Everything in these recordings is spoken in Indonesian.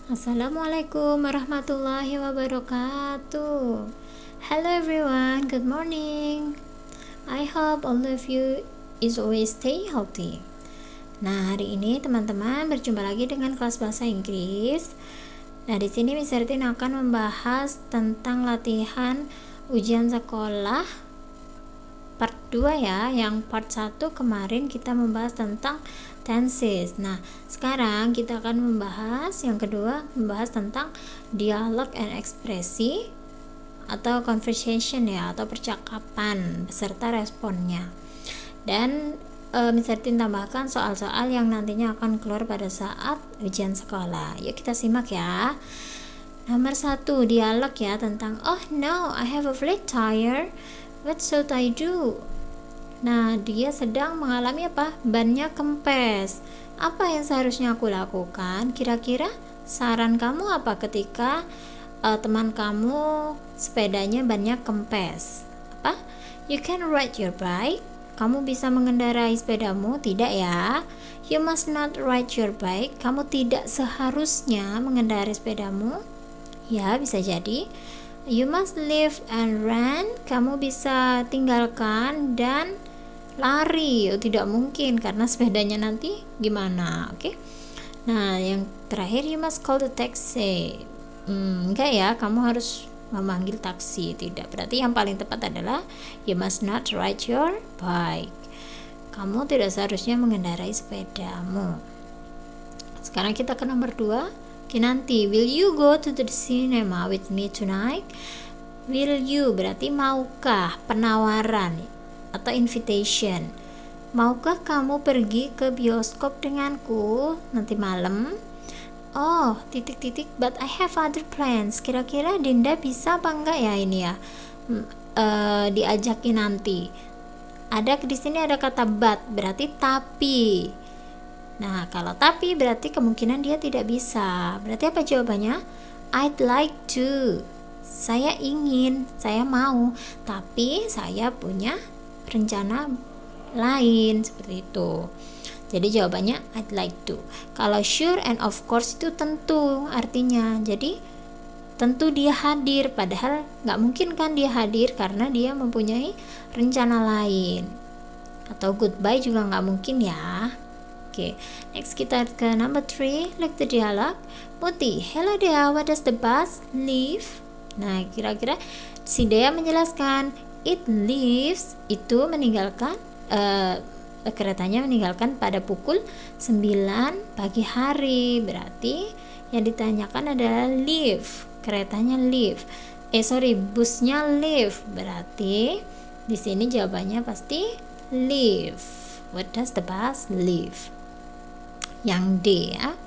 Assalamualaikum warahmatullahi wabarakatuh. Hello everyone, good morning. I hope all of you is always stay healthy. Nah, hari ini teman-teman berjumpa lagi dengan kelas bahasa Inggris. Nah, di sini Miss Ertin akan membahas tentang latihan ujian sekolah part 2 ya. Yang part 1 kemarin kita membahas tentang tenses. Nah, sekarang kita akan membahas yang kedua, membahas tentang dialog and ekspresi atau conversation ya, atau percakapan beserta responnya. Dan Miss Ertin tambahkan soal-soal yang nantinya akan keluar pada saat ujian sekolah. Yuk kita simak ya. Nomor 1, dialog ya, tentang oh no, I have a flat tire. What should I do? Nah, dia sedang mengalami apa? Bannya kempes. Apa yang seharusnya aku lakukan? Kira-kira saran kamu apa ketika teman kamu sepedanya bannya kempes? Apa? You can ride your bike. Kamu bisa mengendarai sepedamu? Tidak ya. You must not ride your bike. Kamu tidak seharusnya mengendarai sepedamu. Ya, bisa jadi. You must leave and run. Kamu bisa tinggalkan dan lari. Tidak mungkin karena sepedanya nanti gimana. Oke. Nah, yang terakhir, you must call the taxi. Enggak ya, kamu harus memanggil taksi. Tidak. Berarti yang paling tepat adalah you must not ride your bike. Kamu tidak seharusnya mengendarai sepedamu. Sekarang kita ke nomor 2. Kinanti, will you go to the cinema with me tonight? Will you berarti maukah, penawaran atau invitation. Maukah kamu pergi ke bioskop denganku nanti malam? Oh, titik-titik, but I have other plans. Kira-kira Dinda bisa apa enggak ya ini ya? Diajakin nanti. Di sini ada kata but, berarti tapi. Nah, kalau tapi berarti kemungkinan dia tidak bisa. Berarti apa jawabannya? I'd like to. Saya ingin, saya mau, tapi saya punya rencana lain, seperti itu. Jadi jawabannya I'd like to. Kalau sure and of course itu tentu artinya. Jadi tentu dia hadir, padahal nggak mungkin kan dia hadir karena dia mempunyai rencana lain. Atau goodbye juga nggak mungkin ya. Oke, next kita ke number 3. Like the dialogue. Muti, hello Dea, what does the bus leave? Nah, kira-kira si Dea menjelaskan, it leaves, itu meninggalkan, keretanya meninggalkan pada pukul 9 pagi hari. Berarti yang ditanyakan adalah leave, keretanya leave. Busnya leave. Berarti di sini jawabannya pasti leave. What does the bus leave? Yang D ya.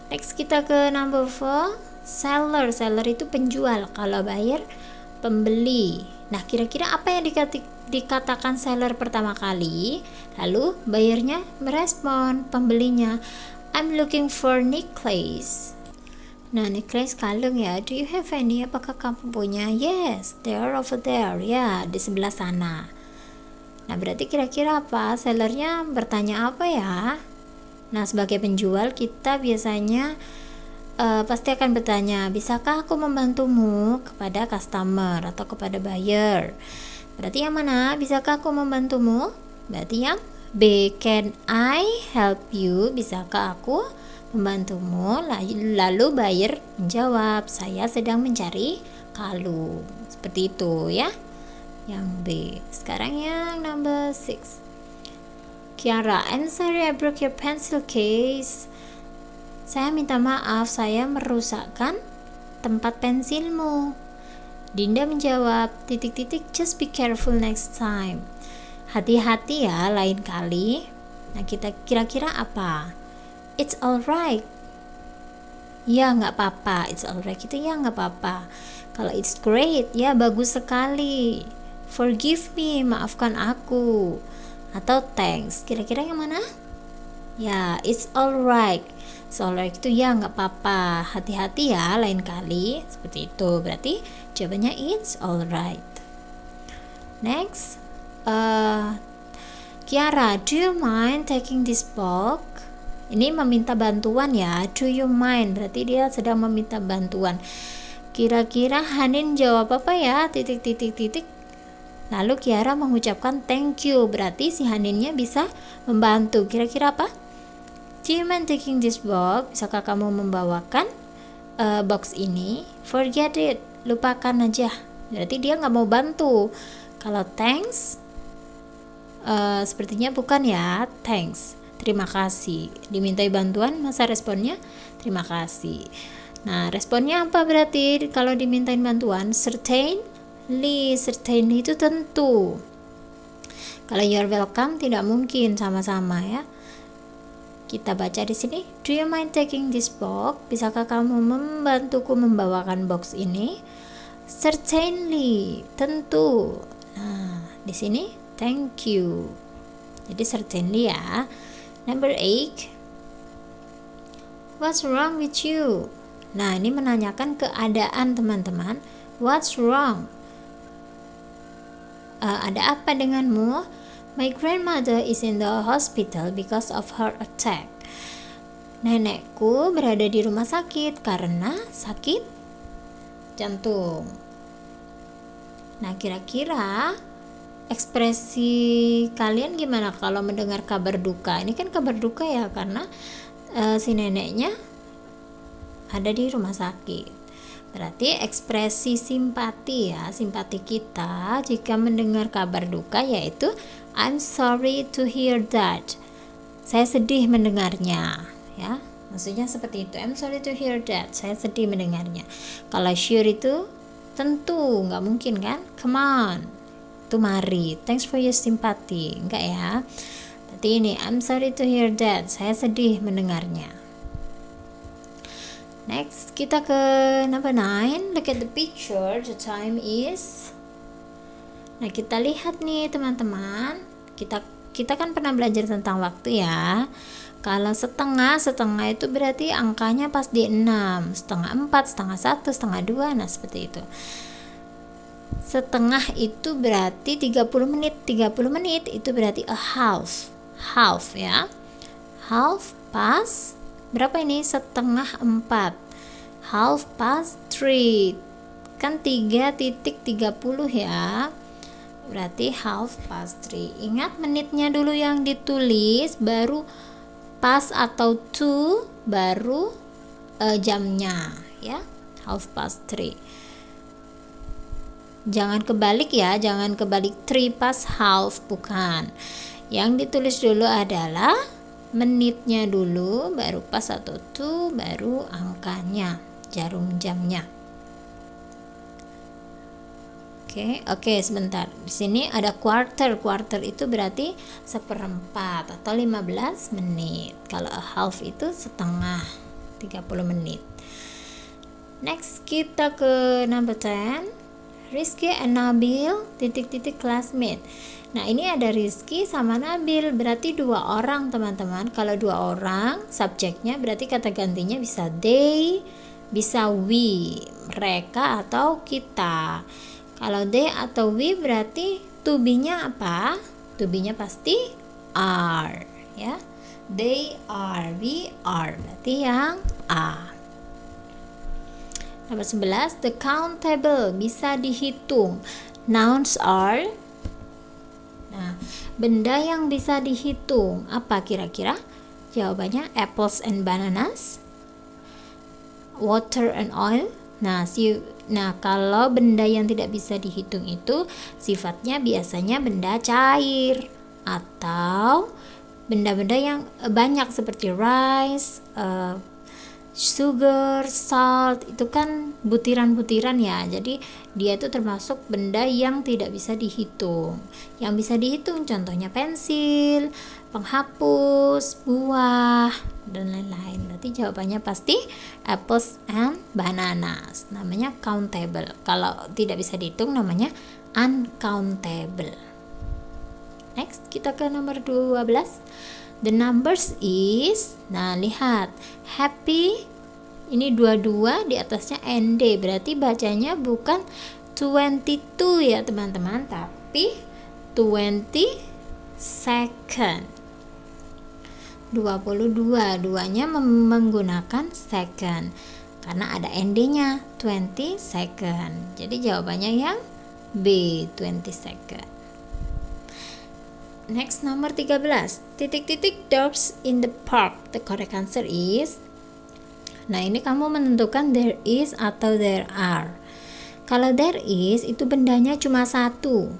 Next kita ke number 4. Seller itu penjual, kalau buyer pembeli. Nah, kira-kira apa yang dikatakan seller pertama kali, lalu buyernya merespon pembelinya, I'm looking for necklace. Nah, necklace kalung ya. Do you have any? Apakah kamu punya? Yes, they are over there. Ya, di sebelah sana. Nah, berarti kira-kira apa? Sellernya bertanya apa ya? Nah, sebagai penjual kita biasanya pasti akan bertanya, bisakah aku membantumu, kepada customer atau kepada buyer. Berarti yang mana? Bisakah aku membantumu? Berarti yang B. Can I help you? Bisakah aku membantumu? Lalu buyer menjawab, saya sedang mencari kalung. Seperti itu ya. Yang B. Sekarang yang number 6. Kiara, I'm sorry I broke your pencil case. Saya minta maaf, saya merusakkan tempat pensilmu. Dinda menjawab, titik-titik, just be careful next time. Hati-hati ya lain kali. Nah, kita kira-kira apa? It's alright. Ya, nggak apa-apa. It's alright itu ya nggak apa-apa. Kalau it's great, ya bagus sekali. Forgive me, maafkan aku. Atau thanks, kira-kira yang mana? Ya, it's alright. It's alright itu ya nggak apa-apa, hati-hati ya lain kali, seperti itu. Berarti jawabannya it's alright. Next, Kiara, do you mind taking this book? Ini meminta bantuan ya. Do you mind? Berarti dia sedang meminta bantuan. Kira-kira Hanin jawab apa ya? Titik. Lalu Kiara mengucapkan thank you. Berarti si Haninnya bisa membantu. Kira-kira apa? Do you mind taking this box? Bisakah kamu membawakan box ini? Forget it. Lupakan aja. Berarti dia nggak mau bantu. Kalau thanks, sepertinya bukan ya. Thanks. Terima kasih. Dimintai bantuan, masa responnya terima kasih. Nah, responnya apa berarti kalau dimintain bantuan? Certainly itu tentu. Kalau you're welcome tidak mungkin sama-sama ya. Kita baca di sini. Do you mind taking this box? Bisakah kamu membantuku membawakan box ini? Certainly, tentu. Nah, di sini thank you. Jadi certainly ya. Number 8. What's wrong with you? Nah, ini menanyakan keadaan teman-teman. What's wrong? Ada apa denganmu? My grandmother is in the hospital because of heart attack. Nenekku berada di rumah sakit karena sakit jantung. Nah, kira-kira ekspresi kalian gimana kalau mendengar kabar duka? Ini kan kabar duka ya, karena si neneknya ada di rumah sakit. Berarti ekspresi simpati ya, simpati kita jika mendengar kabar duka yaitu I'm sorry to hear that. Saya sedih mendengarnya, ya. Maksudnya seperti itu. I'm sorry to hear that. Saya sedih mendengarnya. Kalau sure itu tentu, nggak mungkin kan? Come on. Itu mari. Thanks for your sympathy. Enggak ya. Berarti ini I'm sorry to hear that. Saya sedih mendengarnya. Next, kita ke number 9. Look at the picture. The time is. Nah, kita lihat nih teman-teman. Kita kan pernah belajar tentang waktu ya. Kalau setengah itu berarti angkanya pas di 6, setengah 4, setengah 1, setengah 2, nah seperti itu. Setengah itu berarti 30 menit, 30 menit itu berarti a half ya. Half past, berapa ini? Setengah 4, half past 3, kan 3.30 ya. Berarti half past 3. Ingat menitnya dulu yang ditulis, baru pas atau to, baru jamnya ya. Half past 3. Jangan kebalik ya, jangan kebalik 3 past half, bukan. Yang ditulis dulu adalah menitnya dulu, baru pas atau to, baru angkanya, jarum jamnya. Oke, sebentar. Di sini ada quarter. Quarter itu berarti 1/4 atau 15 menit. Kalau a half itu setengah, 30 menit. Next, kita ke number 10. Rizky and Nabil classmate. Nah, ini ada Rizky sama Nabil, berarti 2 orang teman-teman. Kalau 2 orang, subjeknya berarti kata gantinya bisa they, bisa we, mereka atau kita. Kalau they atau we berarti to be-nya apa? To be-nya pasti are ya. They are, we are, berarti yang A. Nomor 11, the countable, bisa dihitung. Nouns are, nah, benda yang bisa dihitung apa kira-kira? Jawabannya apples and bananas, water and oil. Nah, kalau benda yang tidak bisa dihitung itu sifatnya biasanya benda cair atau benda-benda yang banyak seperti rice, sugar, salt, itu kan butiran-butiran ya. Jadi dia itu termasuk benda yang tidak bisa dihitung. Yang bisa dihitung contohnya pensil, penghapus, buah, dan lain-lain. Berarti jawabannya pasti apples and bananas. Namanya countable. Kalau tidak bisa dihitung namanya uncountable. Next, kita ke nomor 12. The numbers is, nah lihat, happy, ini 22 di atasnya nd, berarti bacanya bukan 22 ya teman-teman, tapi 20 second. 22. Duanya menggunakan second karena ada nd-nya 20 second. Jadi jawabannya yang B, 20 second. Next, nomor 13. Titik-titik dogs in the park. The correct answer is. Nah, ini kamu menentukan there is atau there are. Kalau there is itu bendanya cuma satu.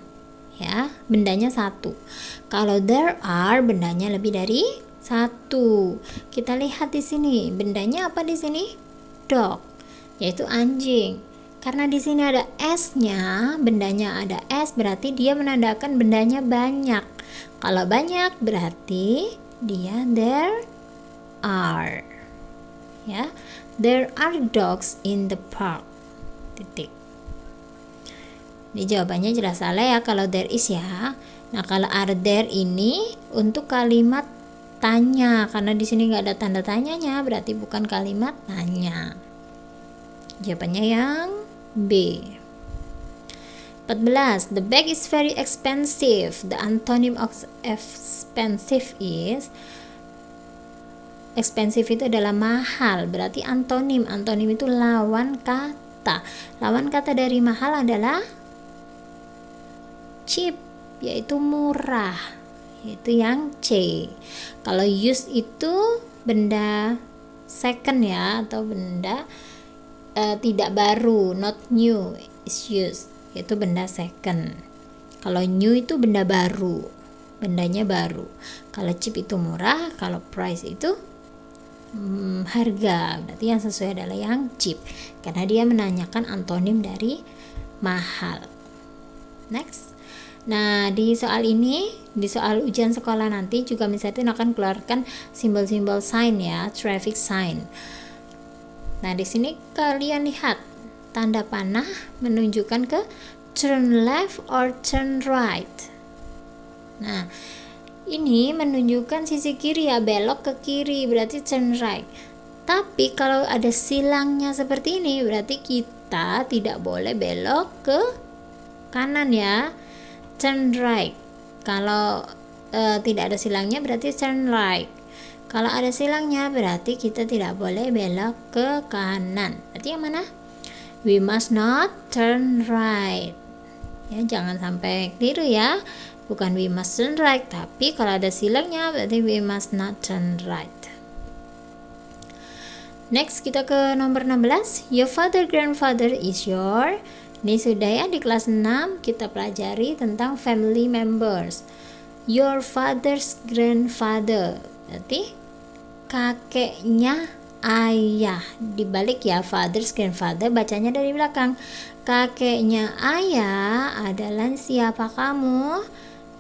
Ya, bendanya satu. Kalau there are bendanya lebih dari satu. Kita lihat di sini, bendanya apa di sini? Dog, yaitu anjing. Karena di sini ada s-nya, bendanya ada s, berarti dia menandakan bendanya banyak. Kalau banyak berarti dia there are. Ya, there are dogs in the park. Titik. Ini jawabannya jelas salah ya kalau there is ya. Nah, kalau are there ini untuk kalimat tanya, karena di sini nggak ada tanda tanyanya, berarti bukan kalimat tanya. Jawabannya yang B. 14. The bag is very expensive. The antonym of expensive is. Expensive itu adalah mahal, berarti antonim. Antonim itu lawan kata. Lawan kata dari mahal adalah cheap, yaitu murah, yaitu yang C. Kalau used itu benda second ya, atau benda tidak baru, not new is used, yaitu benda second. Kalau new itu benda baru, bendanya baru. Kalau cheap itu murah, kalau price itu harga, berarti yang sesuai adalah yang cheap karena dia menanyakan antonim dari mahal. Next. Nah, di soal ini, di soal ujian sekolah nanti juga misalnya akan keluarkan simbol-simbol sign ya, traffic sign. Nah, di sini kalian lihat tanda panah menunjukkan ke turn left or turn right. Nah, ini menunjukkan sisi kiri ya, belok ke kiri berarti turn right. Tapi kalau ada silangnya seperti ini berarti kita tidak boleh belok ke kanan ya, turn right. Kalau tidak ada silangnya berarti turn right. Kalau ada silangnya berarti kita tidak boleh belok ke kanan. Berarti yang mana? We must not turn right. Ya, jangan sampai keliru ya. Bukan we must turn right, tapi kalau ada silangnya berarti we must not turn right. Next, kita ke nomor 16. Your father grandfather is your. Ini sudah ya, di kelas 6 kita pelajari tentang family members. Your father's grandfather berarti kakeknya ayah. Dibalik ya, father's grandfather bacanya dari belakang. Kakeknya ayah adalah siapa kamu?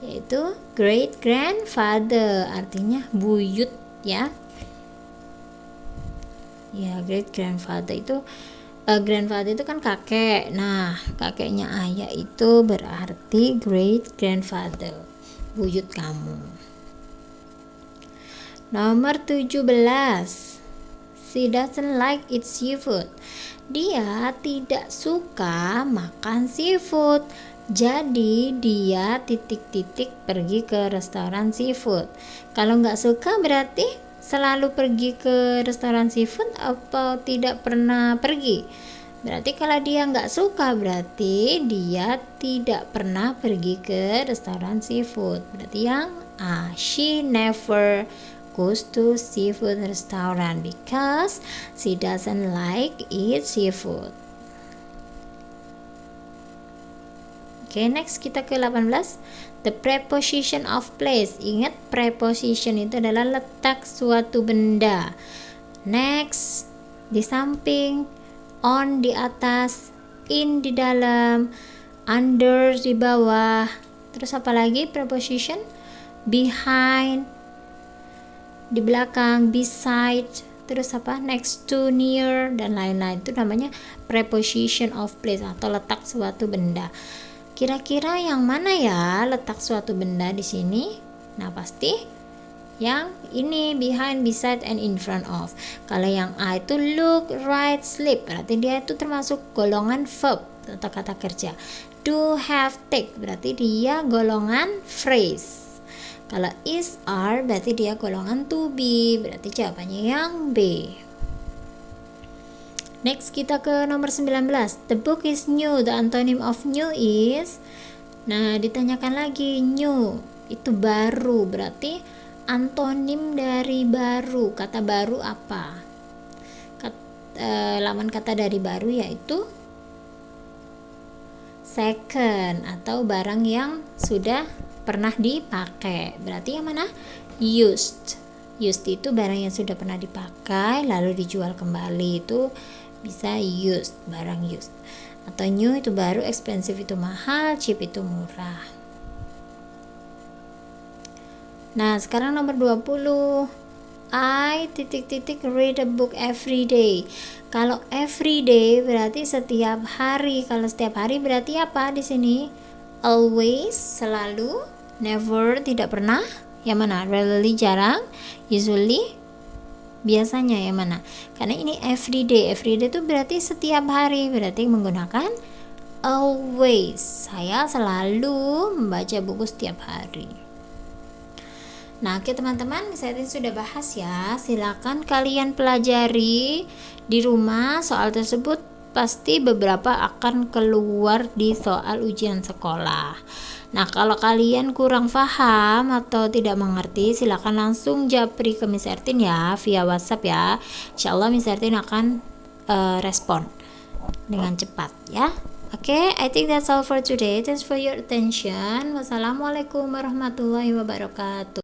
Yaitu great grandfather, artinya buyut ya. Ya, great grandfather itu grandfather itu kan kakek. Nah, kakeknya ayah itu berarti great grandfather, buyut kamu. Nomor 17. She doesn't like eat seafood. Dia tidak suka makan seafood. Jadi dia titik-titik pergi ke restoran seafood. Kalau nggak suka berarti selalu pergi ke restoran seafood atau tidak pernah pergi. Berarti kalau dia nggak suka berarti dia tidak pernah pergi ke restoran seafood. Berarti yang A. She never goes to seafood restaurant because she doesn't like eat seafood. Okay, next kita ke 18. The preposition of place. Ingat, preposition itu adalah letak suatu benda. Next, di samping, on di atas, in di dalam, under di bawah. Terus apa lagi preposition? Behind, di belakang, beside. Terus apa? Next to, near, dan lain-lain. Itu namanya preposition of place atau letak suatu benda. Kira-kira yang mana ya letak suatu benda di sini? Nah, pasti yang ini, behind, beside, and in front of. Kalau yang A itu look, write, sleep, berarti dia itu termasuk golongan verb atau kata kerja. Do, have, take, berarti dia golongan phrase. Kalau is are berarti dia golongan to be, berarti jawabannya yang B. Next kita ke nomor 19. The book is new. The antonym of new is, nah ditanyakan lagi, new itu baru, berarti antonim dari baru, kata baru apa? Lawan kata dari baru yaitu second, atau barang yang sudah pernah dipakai. Berarti yang mana? Used. Used itu barang yang sudah pernah dipakai lalu dijual kembali, itu bisa used, barang used. Atau new itu baru, expensive itu mahal, cheap itu murah. Nah, sekarang nomor 20. I read a book every day. Kalau every day berarti setiap hari. Kalau setiap hari berarti apa di sini? Always, selalu. Never, tidak pernah. Yang mana? Rarely, jarang. Usually, biasanya. Yang mana? Karena ini every day. Every day itu berarti setiap hari. Berarti menggunakan always. Saya selalu membaca buku setiap hari. Nah, oke teman-teman, misalnya sudah bahas ya. Silakan kalian pelajari di rumah. Soal tersebut pasti beberapa akan keluar di soal ujian sekolah. Nah, kalau kalian kurang paham atau tidak mengerti, silakan langsung japri ke Miss Ertin ya, via WhatsApp ya. Insyaallah Miss Ertin akan respon dengan cepat ya. Oke, I think that's all for today. Thanks for your attention. Wassalamualaikum warahmatullahi wabarakatuh.